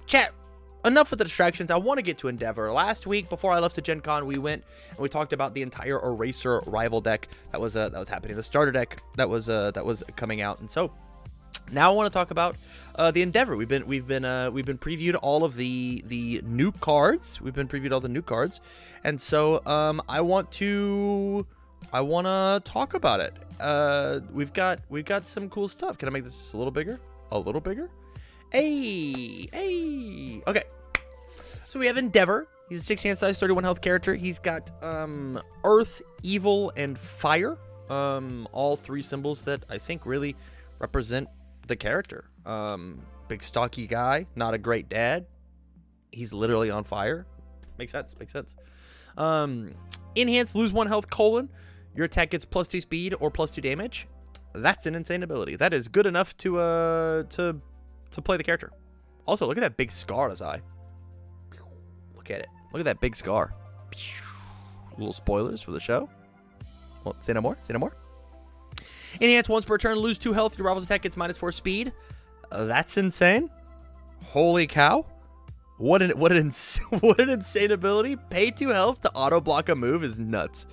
chat. Enough with the distractions. I want to get to Endeavor. Last week, before I left to Gen Con, we went and we talked about the entire Eraser rival deck that was happening. The starter deck that was coming out, and so now I want to talk about the Endeavor. We've been previewed all of the new cards. We've been previewed all the new cards, and so I want to talk about it. We've got some cool stuff. Can I make this just a little bigger? A little bigger? Hey. Okay. So we have Endeavor. He's a 6-hand size, 31 health character. He's got Earth, Evil, and Fire. All three symbols that I think really represent the character. Big stocky guy, not a great dad. He's literally on fire. Makes sense. Enhance, lose 1 health, : your attack gets +2 speed or +2 damage. That's an insane ability. That is good enough to play the character. Also, look at that big scar on his eye. Look at it. Look at that big scar. Little spoilers for the show. Well, say no more. Enhance, once per turn, lose 2 health. Your rival's attack gets -4 speed. That's insane. Holy cow. What an insane ability. Pay 2 health to auto block a move is nuts.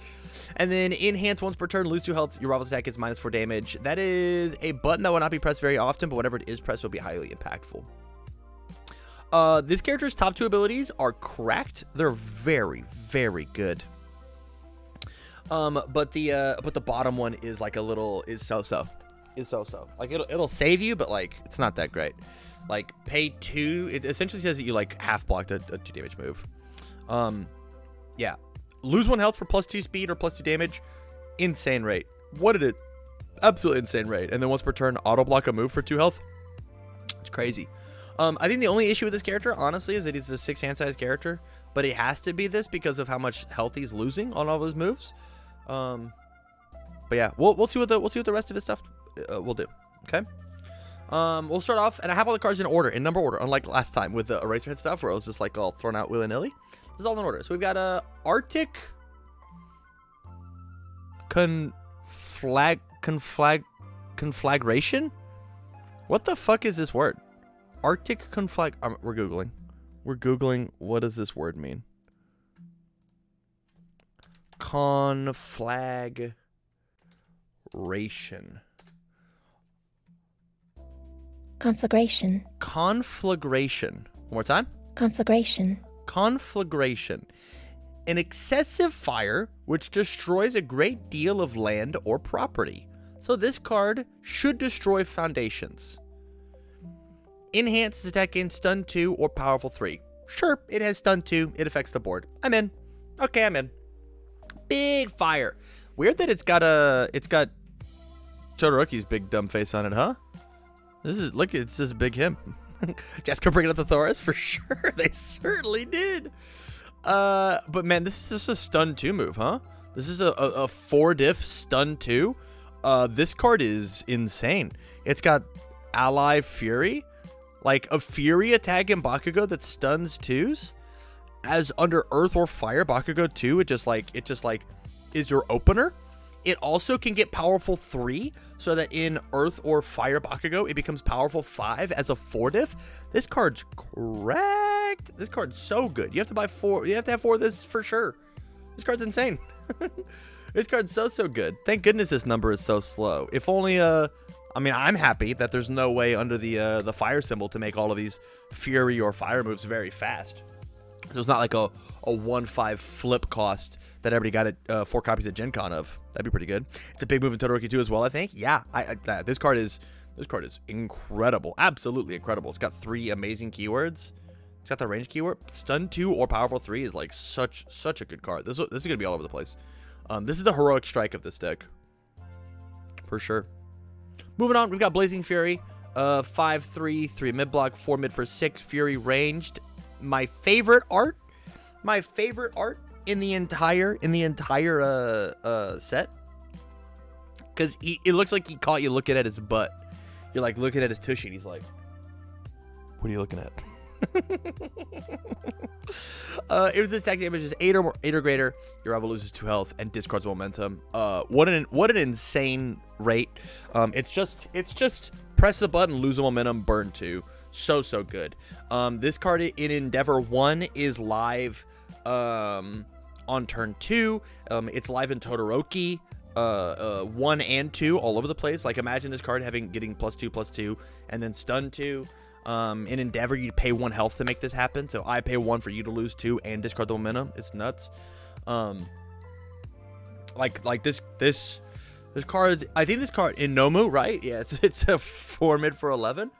And then enhance, once per turn, lose 2 health. Your rival's attack gets -4 damage. That is a button that will not be pressed very often, but whenever it is pressed, will be highly impactful. This character's top 2 abilities are cracked. They're very, very good. But the bottom one is like is so-so. Like it'll save you, but like it's not that great. Like pay 2. It essentially says that you like half blocked a 2 damage move. Yeah. Lose 1 health for +2 speed or +2 damage. Insane rate. What did it? Absolutely insane rate. And then once per turn, auto block a move for 2 health. It's crazy. I think the only issue with this character, honestly, is that he's a 6-hand size character, but it has to be this because of how much health he's losing on all of his moves. But yeah, we'll see what the rest of his stuff will do. Okay. We'll start off, and I have all the cards in order, in number order, unlike last time with the Eraserhead stuff where it was just like all thrown out willy-nilly. This is all in order. So we've got Arctic conflagration. What the fuck is this word? Arctic conflag. We're googling. What does this word mean? Conflagration. Conflagration. One more time. Conflagration. An excessive fire which destroys a great deal of land or property. So this card should destroy foundations. Enhances attack gains stun 2 or powerful 3. Sure, it has stun 2. It affects the board. I'm in. Okay, I'm in. Big fire. Weird that it's got Todoroki's big dumb face on it, huh? It's this big him. Jessica bringing up the Thoris for sure. They certainly did. But man, this is just a stun 2 move, huh? This is a 4 diff stun 2. This card is insane. It's got ally fury. Like a fury attack in Bakugo that stuns 2s, as under Earth or Fire Bakugo 2, it just like is your opener. It also can get powerful 3, so that in Earth or Fire Bakugo it becomes powerful 5 as a 4 diff. This card's cracked. This card's so good. You have to buy 4. You have to have 4 of this for sure. This card's insane. This card's so good. Thank goodness this number is so slow. If only I mean, I'm happy that there's no way under the fire symbol to make all of these fury or fire moves very fast. So it's not like a 1/5 flip cost that everybody got 4 copies at Gen Con of. That'd be pretty good. It's a big move in Todoroki 2 as well, I think. Yeah, this card is incredible. Absolutely incredible. It's got 3 amazing keywords. It's got the range keyword. Stun 2 or powerful 3 is like such a good card. This is gonna be all over the place. This is the heroic strike of this deck, for sure. Moving on, we've got Blazing Fury, 5/3, 3 mid block, 4 mid for 6, Fury ranged. My favorite art in the entire set, because it looks like he caught you looking at his butt. You're like looking at his tushy, and he's like, "What are you looking at?" It was attack damage is 8 or greater. Your rival loses 2 health and discards momentum. What an insane rate. It's just press the button, lose a momentum, burn 2. So good. This card in Endeavor 1 is live on turn 2. It's live in Todoroki 1 and 2 all over the place. Like, imagine this card getting +2/+2 and then stun 2. In Endeavor, you'd pay 1 health to make this happen. So I pay 1 for you to lose 2 and discard the momentum. It's nuts. Like this card, I think this card in Nomu, right? Yeah, it's a 4 mid for 11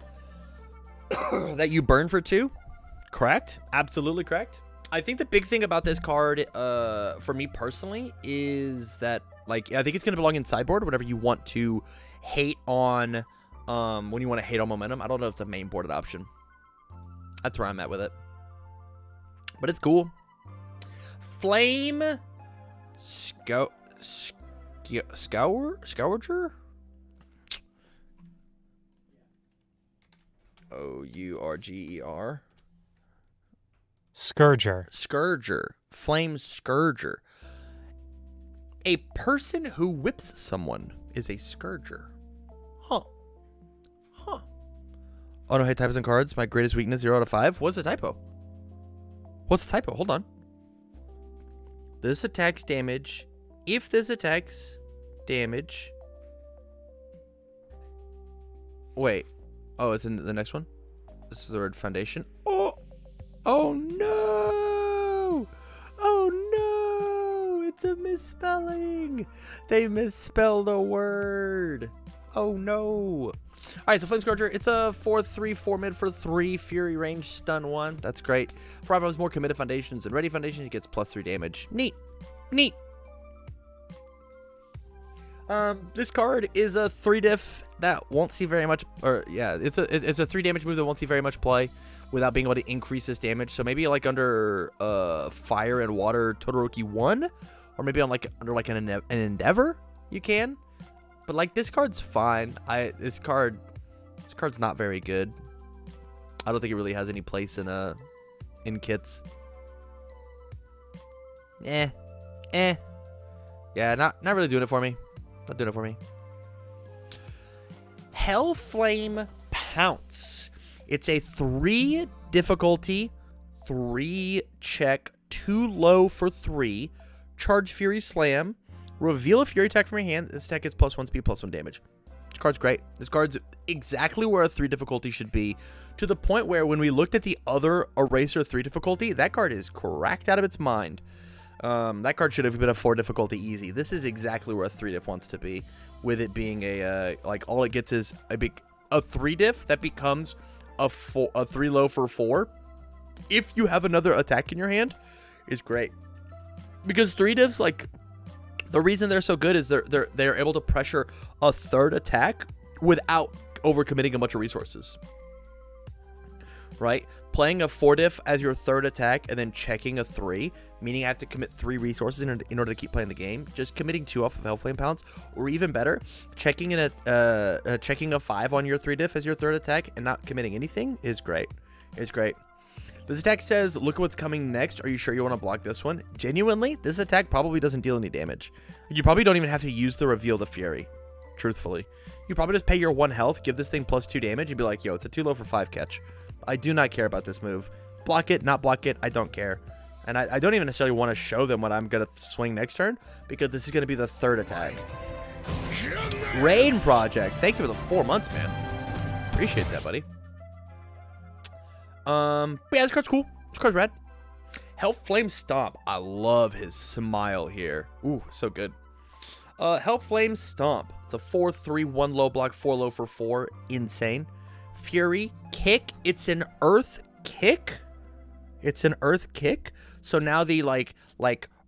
that you burn for 2. Correct. Absolutely correct. I think the big thing about this card, for me personally, is that, like, I think it's gonna belong in sideboard whenever you want to hate on, when you want to hate on momentum. I don't know if it's a main boarded option. That's where I'm at with it, but it's cool. Flame Scourger? Ourger. Scourger. Flame Scourger. A person who whips someone is a Scourger. Huh. Oh no, hate typos and cards. My greatest weakness, 0 out of 5. What's the typo? Hold on. This attacks damage. If this attacks damage. Wait. Oh, it's in the next one? This is the word foundation. Oh no! Oh no! It's a misspelling. They misspelled a word. Oh no. Alright, so Flame Scourger, it's a 4/3, 4 mid for 3, Fury range, stun 1. That's great. For everyone's more committed foundations than ready foundations, it gets +3 damage. Neat. This card is a 3 diff that won't see very much, it's a 3 damage move that won't see very much play without being able to increase this damage. So maybe like under Fire and Water Todoroki 1, or maybe on like under like an Endeavor you can. But like this card's fine. This card's not very good. I don't think it really has any place in kits. Yeah, not really doing it for me. Not doing it for me. Hellflame Pounce. It's a 3 difficulty, 3 check, 2 low for 3. Charge Fury Slam. Reveal a Fury attack from your hand. This attack gets +1 speed, +1 damage. This card's great. This card's exactly where a 3 difficulty should be, to the point where when we looked at the other Eraser 3 difficulty, that card is cracked out of its mind. That card should have been a 4 difficulty easy. This is exactly where a 3 diff wants to be, with it being a like all it gets is a 3 diff that becomes a 3 low for 4. If you have another attack in your hand, is great, because 3 diffs, like, the reason they're so good is they're able to pressure a 3rd attack without overcommitting a bunch of resources. Right? Playing a 4 diff as your 3rd attack and then checking a 3, meaning I have to commit 3 resources in order to keep playing the game. Just committing 2 off of Hellflame Pounce, or even better, checking a 5 on your 3 diff as your 3rd attack and not committing anything is great. It's great. This attack says, look at what's coming next. Are you sure you want to block this one? Genuinely, this attack probably doesn't deal any damage. You probably don't even have to use the Reveal the Fury, truthfully. You probably just pay your 1 health, give this thing +2 damage, and be like, yo, it's a 2 low for 5 catch. I do not care about this move. Block it, not block it, I don't care. And I don't even necessarily want to show them what I'm going to swing next turn, because this is going to be the 3rd attack. Rain Project. Thank you for the 4 months, man. Appreciate that, buddy. But yeah, this card's cool. This card's rad. Hellflame Stomp. I love his smile here. Ooh, so good. Hellflame Stomp. It's a 4/3, 1 low block, 4 low for 4. Insane. Fury Kick. It's an Earth Kick. So now the like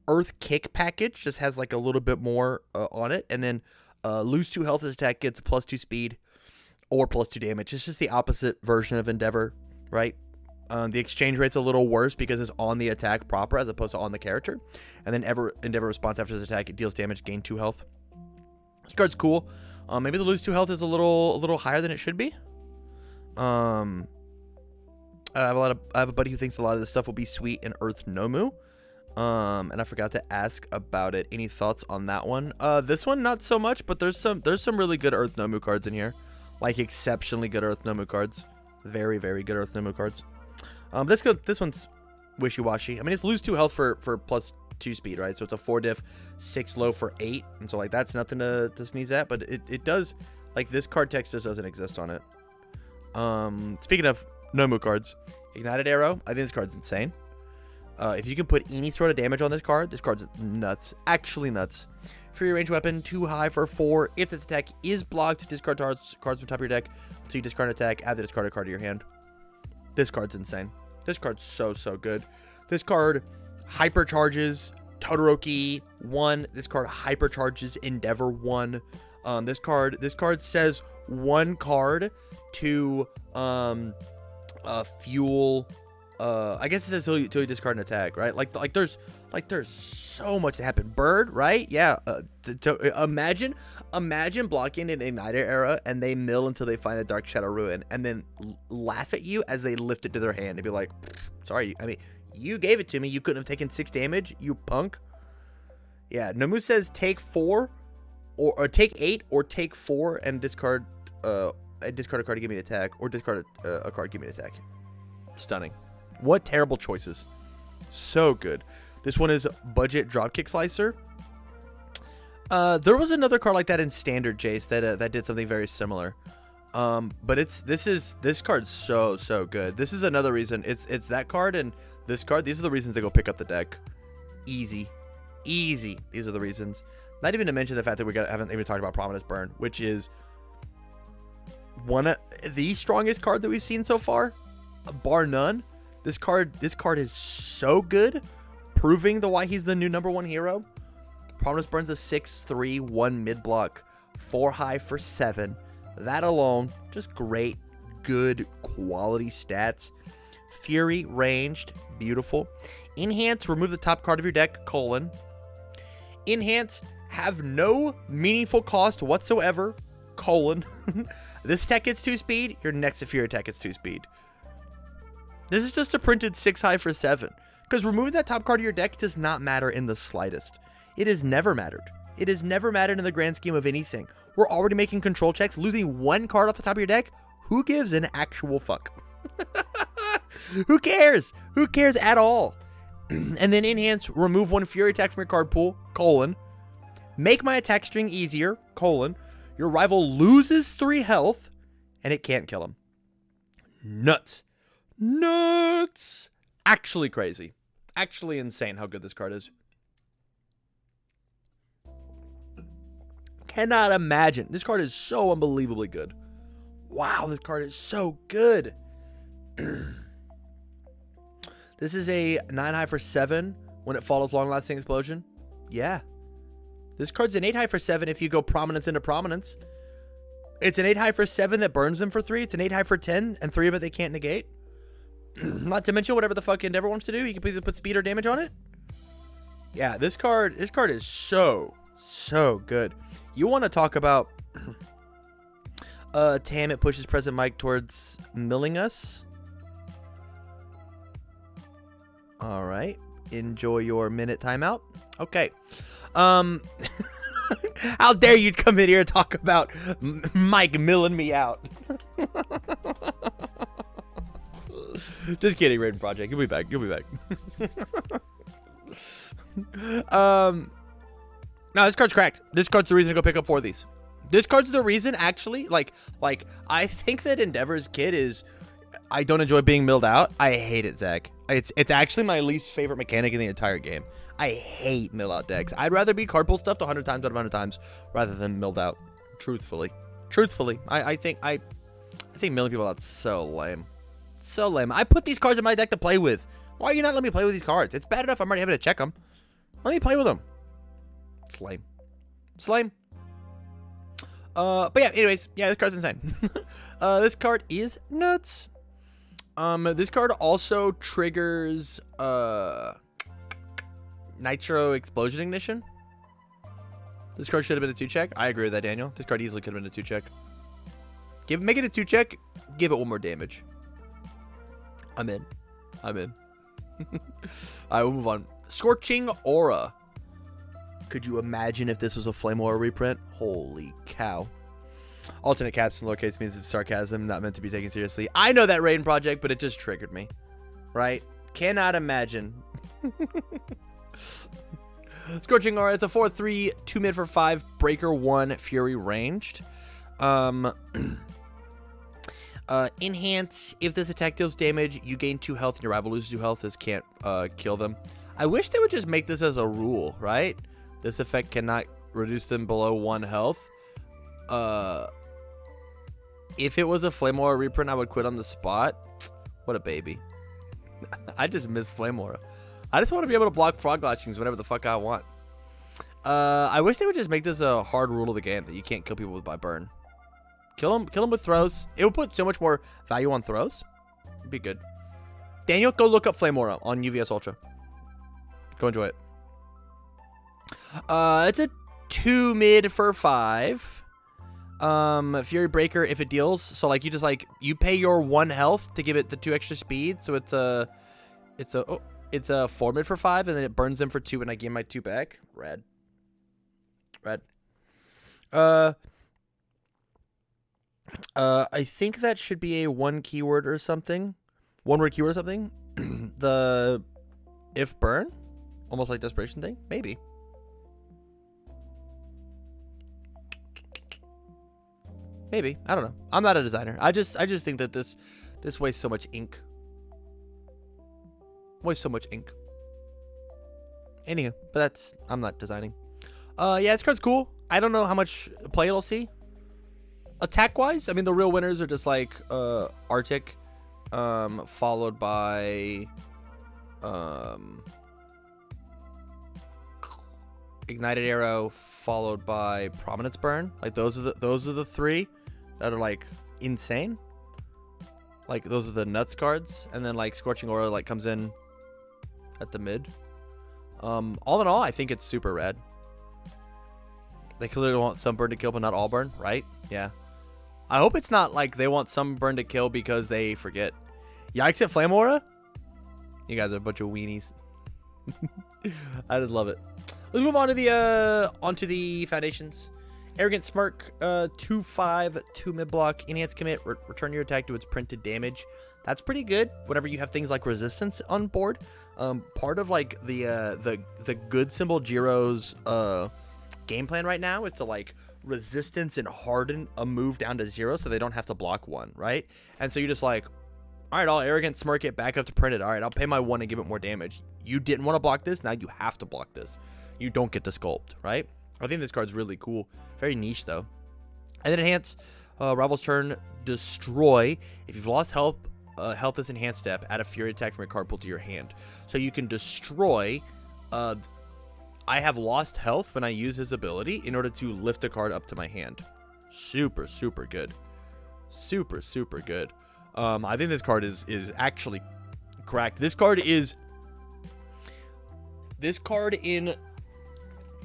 Earth Kick package just has like a little bit more on it, and then lose 2 health. This attack gets +2 speed or +2 damage. It's just the opposite version of Endeavor, right? The exchange rate's a little worse because it's on the attack proper as opposed to on the character. And then Endeavor response after this attack, it deals damage, gain 2 health. This card's cool. Maybe the lose 2 health is a little higher than it should be. I have a buddy who thinks a lot of this stuff will be sweet in Earth Nomu. And I forgot to ask about it. Any thoughts on that one? This one not so much, but there's some really good Earth Nomu cards in here. Like exceptionally good Earth Nomu cards. Very, very good Earth Nemo cards. This one's wishy-washy. I mean, it's lose 2 health for plus 2 speed, right? So it's a 4 diff, 6 low for 8. And so, like, that's nothing to sneeze at. But it does, like, this card text just doesn't exist on it. Speaking of Nomu cards, Ignited Arrow. I think this card's insane. If you can put any sort of damage on this card's nuts. Actually nuts. Free range weapon, 2 high for 4. If this attack is blocked, discard cards from top of your deck. So you discard an attack, add the discarded card to your hand. This card's insane. This card's so good. This card hypercharges Todoroki 1. This card hypercharges Endeavor 1. This card says 1 card to fuel. I guess it says till you discard an attack, right? Like there's so much to happen. Bird, right? Yeah. Imagine blocking an Igniter Era and they mill until they find a Dark Shadow Ruin, and then laugh at you as they lift it to their hand and be like, "Sorry, I mean, you gave it to me. You couldn't have taken 6 damage, you punk." Yeah. Nomu says take 4, or take 8, or take 4 and discard a card to give me an attack, or discard a card give me an attack. Stunning. What terrible choices. So good. This one is Budget Dropkick Slicer. There was another card like that in Standard, Jace, that did something very similar. But this card's so good. This is another reason. It's that card and this card. These are the reasons to go pick up the deck. Easy. These are the reasons. Not even to mention the fact that haven't even talked about Prominence Burn, which is one of the strongest card that we've seen so far, bar none. This card is so good, proving why he's the new #1 hero. Prominence Burn's a 6/3, 1 mid block, 4 high for 7. That alone, just great, good quality stats. Fury ranged, beautiful. Enhance, remove the top card of your deck, : Enhance, have no meaningful cost whatsoever, : This attack gets 2 speed, your next Fury attack gets 2 speed. This is just a printed 6 high for 7. Because removing that top card of your deck does not matter in the slightest. It has never mattered. It has never mattered in the grand scheme of anything. We're already making control checks. Losing 1 card off the top of your deck? Who gives an actual fuck? Who cares? Who cares at all? And then enhance, remove 1 Fury attack from your card pool, : Make my attack string easier, : Your rival loses 3 health, and it can't kill him. Nuts. Actually crazy. Actually insane how good this card is. Cannot imagine. This card is so unbelievably good. Wow, this card is so good. This is a 9 high for 7 when it follows Long Lasting Explosion. Yeah. This card's an 8 high for 7 if you go Prominence into Prominence. It's an 8 high for 7 that burns them for 3. It's an 8 high for 10, and 3 of it they can't negate. Not to mention whatever the fuck Endeavor wants to do. You can either put speed or damage on it. Yeah, this card is so good. You want to talk about Tam, it pushes Present Mike towards milling us. All right. Enjoy your minute timeout. Okay. How dare you come in here and talk about Mike milling me out? Just kidding, Raiden Project. You'll be back. No, this card's cracked. This card's the reason to go pick up 4 of these. This card's the reason, actually. Like I think that Endeavor's kid is. I don't enjoy being milled out. I hate it, Zach. It's actually my least favorite mechanic in the entire game. I hate mill out decks. I'd rather be card pull stuffed 100 times out of 100 times rather than milled out. Truthfully, I think milling people out's so lame. So lame. I put these cards in my deck to play with. Why are you not letting me play with these cards? It's bad enough I'm already having to check them. Let me play with them. It's lame. But yeah, anyways, yeah, this card's insane. This card is nuts. This card also triggers Nitro Explosion Ignition. This card should have been a 2-check. I agree with that, Daniel. This card easily could have been a 2-check. Make it a 2-check. Give it 1 more damage. I'm in. Alright, we'll move on. Scorching Aura. Could you imagine if this was a Flame Aura reprint? Holy cow. Alternate caps in lowercase means of sarcasm, not meant to be taken seriously. I know that Raiden project, but it just triggered me. Right? Cannot imagine. Scorching Aura, it's a 4/3, 2 mid for 5, breaker 1, fury ranged. Enhance, if this attack deals damage, you gain 2 health and your rival loses 2 health. This can't kill them. I wish they would just make this as a rule, right? This effect cannot reduce them below 1 health. If it was a Flame Aura reprint, I would quit on the spot. What a baby. I just miss Flame Aura. I just want to be able to block frog latchings whenever the fuck I want. I wish they would just make this a hard rule of the game that you can't kill people by burn. Kill them with throws. It would put so much more value on throws. It'd be good. Daniel, go look up Flame Aura on UVS Ultra. Go enjoy it. It's a 2 mid for 5. Fury Breaker if it deals. So like you just like you pay your 1 health to give it the 2 extra speed. So it's a 4 mid for 5, and then it burns them for 2, and I gain my 2 back. Rad. I think that should be a 1 keyword or something. 1 word keyword or something. The if burn, almost like desperation thing, maybe. Maybe. I don't know. I'm not a designer. I just think that this wastes so much ink. Wastes so much ink. Anywho, but I'm not designing. Yeah, this card's cool. I don't know how much play it'll see. Attack wise, I mean the real winners are just like Arctic, followed by Ignited Arrow, followed by Prominence Burn. Like those are the 3 that are like insane. Like those are the nuts cards, and then like Scorching Aura like comes in at the mid. All in all, I think it's super rad. They clearly want some burn to kill, but not all burn, right? Yeah. I hope it's not like they want some burn to kill because they forget. Yikes at Flame Aura? You guys are a bunch of weenies. I just love it. Let's move on to the foundations. Arrogant Smirk, 2/5, 2 mid block, enhance commit, return your attack to its printed damage. That's pretty good. Whenever you have things like resistance on board, part of like the good symbol Jiro's game plan right now is to like resistance and harden a move down to 0 so they don't have to block 1, right? And so you just like, all right, I'll Arrogant Smirk it back up to printed. All right, I'll pay my 1 and give it more damage. You didn't want to block this, now you have to block this. You don't get to sculpt, right? I think this card's really cool. Very niche though. And then enhance, rival's turn, destroy. If you've lost health, health is enhanced step, add a fury attack from your card pool to your hand. So you can destroy. I have lost health when I use his ability in order to lift a card up to my hand. Super, super good. Super, super good. I think this card is actually cracked. This card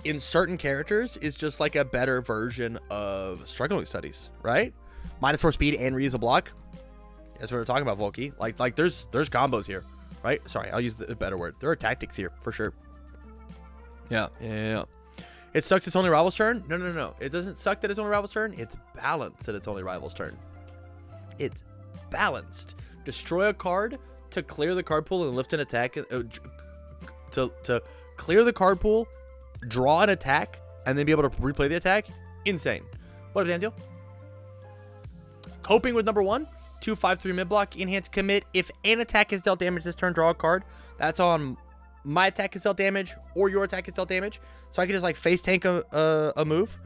in certain characters is just like a better version of Struggling Studies, right? -4 speed and reuse a block. That's what we're talking about, Volky. Like there's combos here, right? Sorry, I'll use a better word. There are tactics here for sure. Yeah. It sucks it's only rival's turn? No. It doesn't suck that it's only rival's turn. It's balanced that it's only rival's turn. It's balanced. Destroy a card to clear the card pool and lift an attack. To clear the card pool, draw an attack, and then be able to replay the attack. Insane. What up, Daniel? Coping with number 1. 2/5/3 mid block. Enhance commit. If an attack is dealt damage this turn, draw a card. That's on my attack is dealt damage or your attack is dealt damage. So I can just like face tank a move.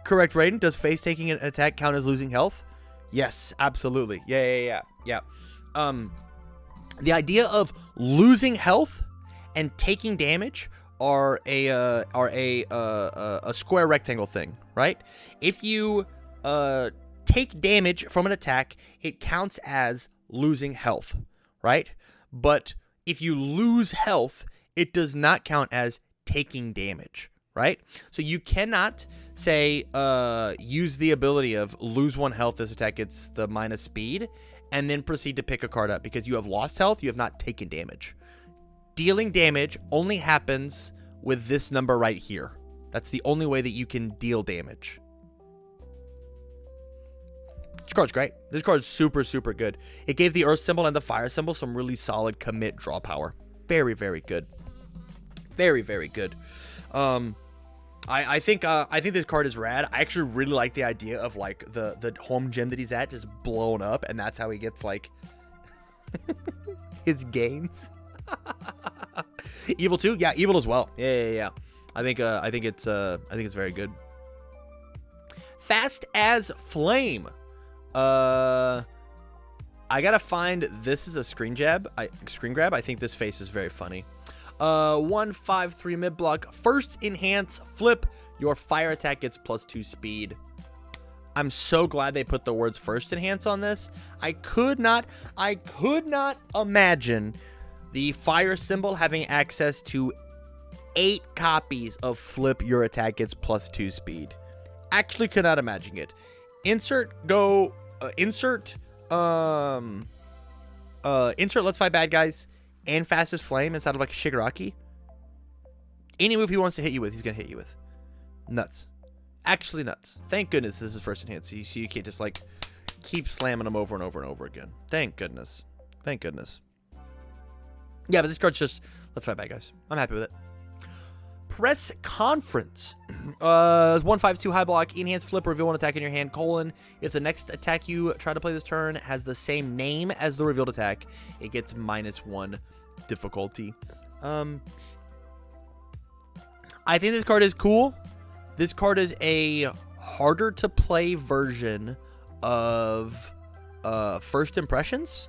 Correct, Raiden. Does face tanking an attack count as losing health? Yes, absolutely. Yeah. The idea of losing health and taking damage are a square rectangle thing, right? If you take damage from an attack, it counts as losing health, right? But if you lose health, it does not count as taking damage, right? So you cannot say use the ability of lose 1 health, this attack gets the minus speed, and then proceed to pick a card up because you have lost health, you have not taken damage. Dealing damage only happens with this number right here. That's the only way that you can deal damage. This card's great. This card's super, super good. It gave the Earth symbol and the Fire symbol some really solid commit draw power. Very, very good. Very, very good. I think this card is rad. I actually really like the idea of like the home gym that he's at just blown up, and that's how he gets like his gains. Evil too? Yeah, evil as well. Yeah. I think it's very good. Fast as Flame. I gotta find, this is a screen grab. I think this face is very funny. 1/5/3 mid block. First enhance flip. Your fire attack gets +2 speed. I'm so glad they put the words first enhance on this. I could not imagine the fire symbol having access to 8 copies of flip. Your attack gets +2 speed. Actually could not imagine it. Insert Let's Fight Bad Guys and Fastest Flame inside of like a Shigaraki. Any move he wants to hit you with, he's gonna hit you with. Nuts. Actually nuts. Thank goodness this is first enhance, so you can't just like keep slamming them over and over and over again. Thank goodness. Thank goodness. Yeah, but this card's just Let's Fight Bad Guys. I'm happy with it. Press Conference. 1/5/2 high block. Enhance flip. Reveal one attack in your hand. : If the next attack you try to play this turn has the same name as the revealed attack, it gets -1 difficulty. I think this card is cool. This card is a harder to play version of First Impressions,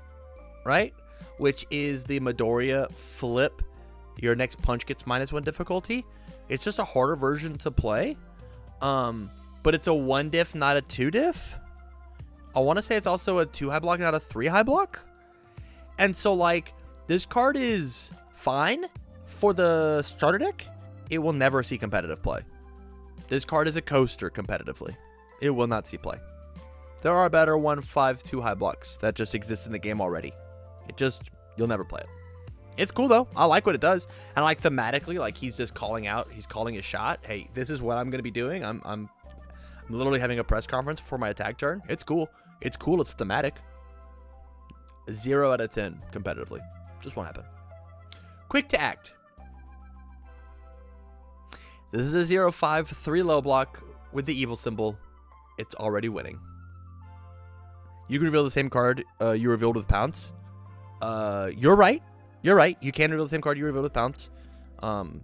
right? Which is the Midoriya flip. Your next punch gets -1 difficulty. It's just a harder version to play. But it's a 1 diff, not a 2 diff. I want to say it's also a 2 high block, not a 3 high block. And so, like, this card is fine for the starter deck. It will never see competitive play. This card is a coaster competitively. It will not see play. There are better 1/5/2 high blocks that just exist in the game already. You'll never play it. It's cool though. I like what it does. And like thematically, like he's just calling his shot. Hey, this is what I'm going to be doing. I'm literally having a press conference for my attack turn. It's cool. It's cool. It's thematic. 0 out of 10 competitively. Just won't happen. Quick to act. This is a 0/5/3 low block with the evil symbol. It's already winning. You can reveal the same card you revealed with Pounce. You're right. You're right. You can reveal the same card you revealed with Pounce. That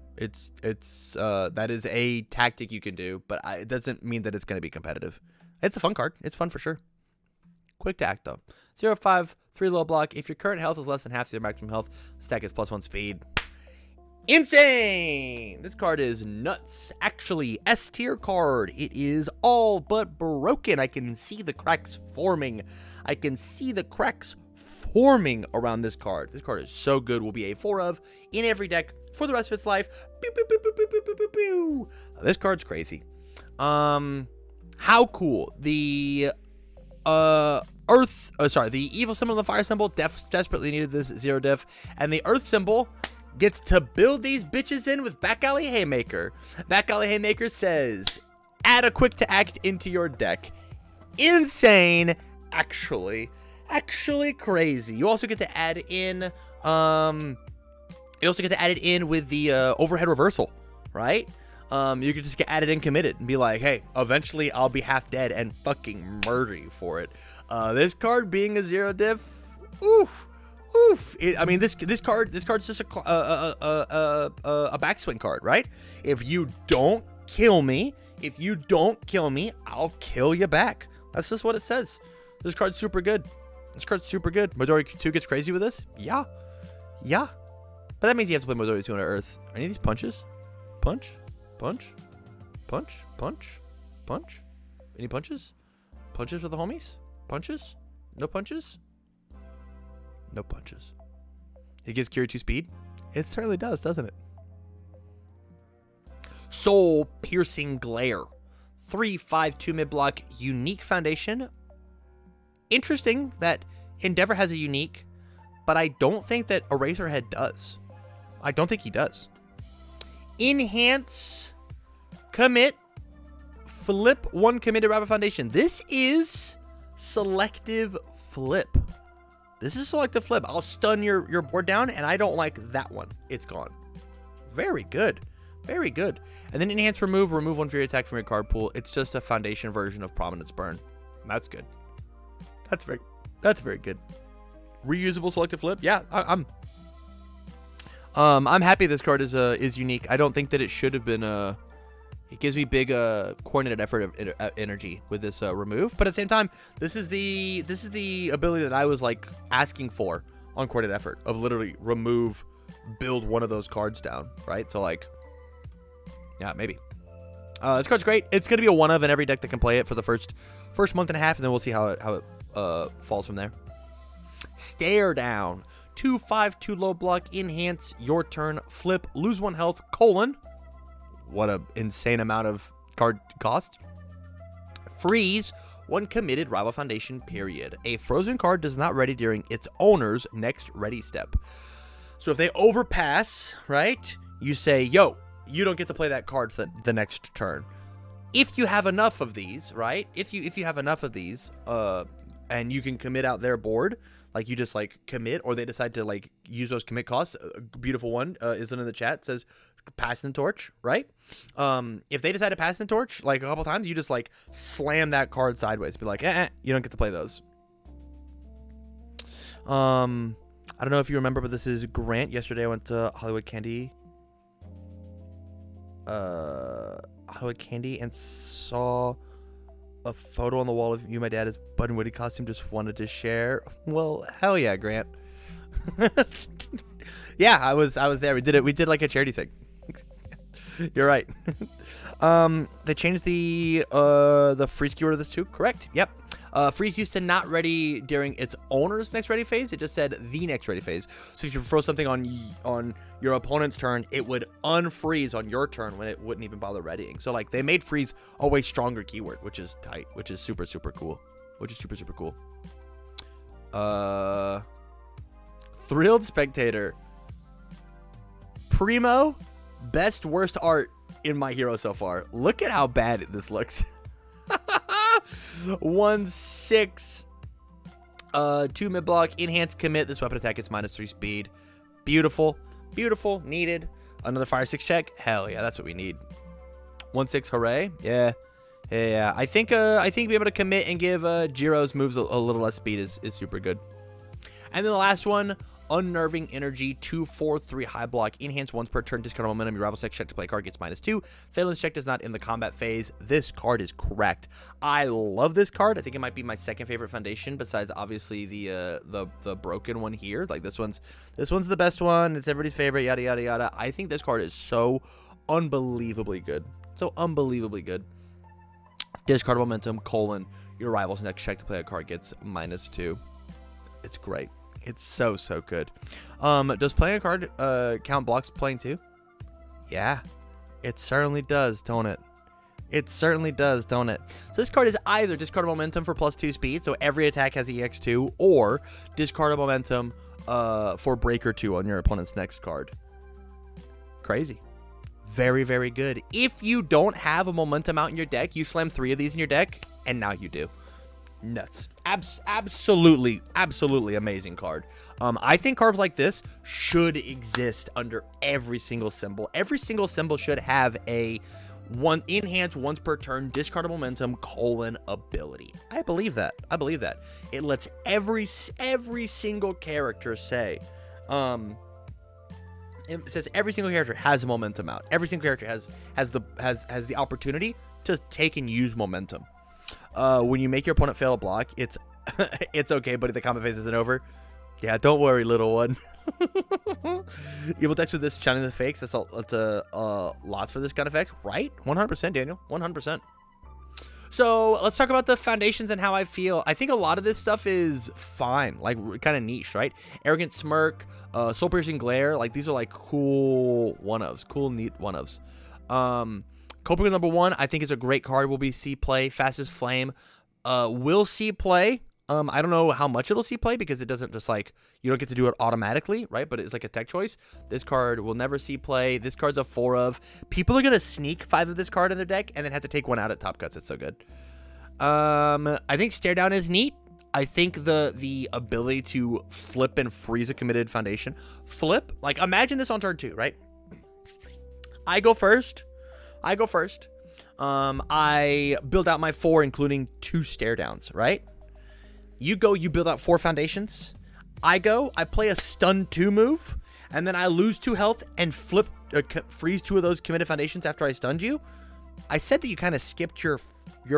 is a tactic you can do, but it doesn't mean that it's going to be competitive. It's a fun card. It's fun for sure. Quick to act though. 0/5/3 low block. If your current health is less than half your maximum health, stack is +1 speed. Insane! This card is nuts. Actually, S tier card. It is all but broken. I can see the cracks forming. Around this card. This card is so good. Will be a 4 of in every deck for the rest of its life. Pew, pew, pew, pew, pew, pew, pew, pew. This card's crazy. How cool. The the evil symbol and the fire symbol desperately needed this 0 diff, and the earth symbol gets to build these bitches in with Back Alley Haymaker. Back Alley Haymaker says, add a quick to act into your deck. Insane. Actually crazy. You also get to add in with the overhead reversal, right? You could just get added in committed and be like, hey, eventually I'll be half dead and fucking murder you for it. This card being a 0 diff, oof. This card's just a backswing card, right? If you don't kill me, I'll kill you back. That's just what it says. This card's super good. Midoriya 2 gets crazy with this? Yeah. But that means you have to play Midoriya 2 on Earth. Any of these punches? Punch? Any punches? Punches for the homies? Punches? No punches? No punches. It gives Kiryu 2 speed? It certainly does, doesn't it? Soul Piercing Glare. 3/5/2 mid block. Unique foundation. Interesting that Endeavor has a unique, but I don't think that Eraserhead does. I don't think he does. Enhance. Commit. Flip 1 committed Rapid Foundation. This is Selective Flip. This is Selective Flip. I'll stun your board down, and I don't like that one. It's gone. Very good. Very good. And then Enhance Remove. Remove one for your attack from your card pool. It's just a foundation version of Prominence Burn. That's good. That's very good. Reusable Selective Flip. Yeah, I'm happy this card is unique. I don't think that it should have been it gives me big coordinated effort of energy with this remove, but at the same time, this is the ability that I was like asking for on coordinated effort of literally remove, build one of those cards down, right? So like, yeah, maybe. This card's great. It's gonna be a one of in every deck that can play it for the first month and a half, and then we'll see how it falls from there. Stare Down. 2/5, low block, enhance, your turn, flip, lose 1 health, colon. What a insane amount of card cost. Freeze, 1 committed rival foundation, period. A frozen card does not ready during its owner's next ready step. So if they overpass, right, you say, yo, you don't get to play that card the next turn. If you have enough of these, right, if you have enough of these, and you can commit out their board, like you just like commit, or they decide to like use those commit costs. A beautiful one is in the chat, says pass the torch, right? If they decide to pass the torch like a couple times, you just like slam that card sideways, be like, you don't get to play those. I don't know if you remember, but this is Grant. Yesterday I went to Hollywood Candy and saw a photo on the wall of you, my dad, his Bud and Woody costume. Just wanted to share. Well, hell yeah, Grant. Yeah, I was there. We did like a charity thing. You're right. They changed the freeze keyword of this too. Correct. Yep. Freeze used to not ready during its owner's next ready phase. It just said the next ready phase. So if you throw something on your opponent's turn, it would unfreeze on your turn when it wouldn't even bother readying. So like they made freeze a way stronger keyword, which is tight, which is super cool. Thrilled Spectator. Primo, best worst art in My Hero so far. Look at how bad this looks. 1/6, 2 mid block, enhance, commit. This weapon attack gets -3 speed. Beautiful, needed. Another fire 6 check. Hell yeah, that's what we need. 1/6, hooray. Yeah. I think being able to commit and give Jiro's moves a little less speed is super good. And then the last one, Unnerving Energy. 2/4, high block, enhance, once per turn, discard momentum. Your rival check to play a card gets -2. Phalanx check does not in the combat phase. This card is correct. I love this card. I think it might be my second favorite foundation, besides obviously the broken one here. Like this one's the best one. It's everybody's favorite. Yada yada yada. I think this card is so unbelievably good. Discard momentum, colon, your rival's next check to play a card gets -2. It's great. It's so good. Does playing a card count blocks playing too? Yeah, it certainly does, don't it? So this card is either discard momentum for +2 speed, so every attack has EX2, or discard momentum for breaker 2 on your opponent's next card. Crazy. Very good. If you don't have a momentum out in your deck, you slam 3 of these in your deck, and now you do. Nuts. Absolutely amazing card. I think cards like this should exist under every single symbol. Every single symbol should have a enhance once per turn, discard momentum, colon, ability. I believe that. It lets every single character say, it says every single character has a momentum out. Every single character has the opportunity to take and use momentum. When you make your opponent fail a block, it's it's okay, buddy. The combat phase isn't over. Yeah, don't worry, little one. Evil decks with this shining the fakes. That's lots for this kind of effect, right? 100%, Daniel. 100%. So let's talk about the foundations and how I feel. I think a lot of this stuff is fine, like kind of niche, right? Arrogant Smirk, Soul Piercing Glare. Like these are like cool one-ofs, cool neat one-ofs. Coping with #1, I think is a great card. Will be see play. Fastest Flame will see play. I don't know how much it'll see play because it doesn't just like, you don't get to do it automatically, right? But it's like a tech choice. This card will never see play. This card's a 4 of. People are going to sneak 5 of this card in their deck and then have to take 1 out at Top Cuts. It's so good. I think stare down is neat. I think the ability to flip and freeze a committed foundation. Flip, like imagine this on turn 2, right? I go first. I build out my 4, including 2 stare downs, right? You build out 4 foundations. I play a stun 2 move, and then I lose 2 health and flip, freeze 2 of those committed foundations after I stunned you. I said that you kind of skipped your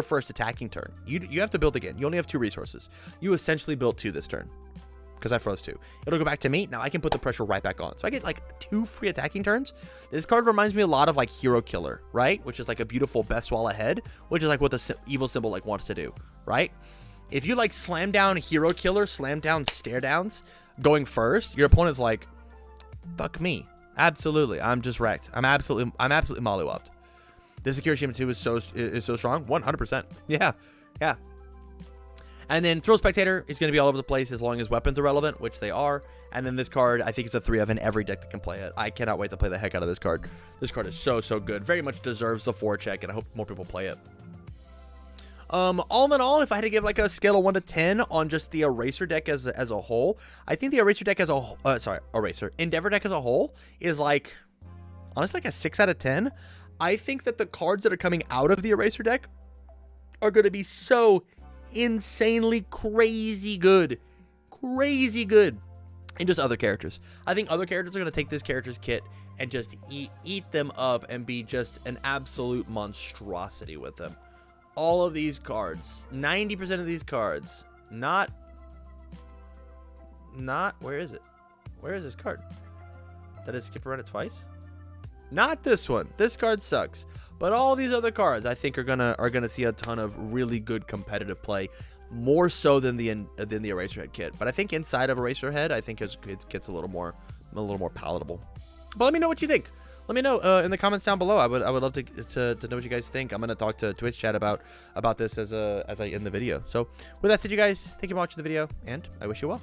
first attacking turn. You have to build again. You only have 2 resources. You essentially built 2 this turn because I froze 2. It'll go back to me. Now I can put the pressure right back on. So I get like 2 free attacking turns. This card reminds me a lot of like Hero Killer, right? Which is like a beautiful best wall ahead, which is like what the evil symbol like wants to do, right? If you like slam down Hero Killer, slam down stare downs going first, your opponent's like, fuck me. Absolutely. I'm just wrecked. I'm absolutely mollywopped. This security achievement 2 is so strong. 100%. Yeah. And then Thrill Spectator is going to be all over the place as long as weapons are relevant, which they are. And then this card, I think it's a 3-of in every deck that can play it. I cannot wait to play the heck out of this card. This card is so good. Very much deserves the 4-check, and I hope more people play it. All in all, if I had to give like a scale of 1 to 10 on just the Eraser deck as a whole, I think the Eraser deck as a Endeavor deck as a whole is like, honestly, like a 6 out of 10. I think that the cards that are coming out of the Eraser deck are going to be so insanely crazy good. And just other characters. I think other characters are going to take this character's kit and just eat them up and be just an absolute monstrosity with them. All of these cards, 90% of these cards, not, where is it? Where is this card? Did I skip around it twice? Not this one. This card sucks. But all these other cards, I think, are gonna see a ton of really good competitive play, more so than the Eraserhead kit. But I think inside of Eraserhead, I think his kit's a little more palatable. But let me know what you think. Let me know in the comments down below. I would love to know what you guys think. I'm gonna talk to Twitch chat about this as I end the video. So with that said, you guys, thank you for watching the video, and I wish you well.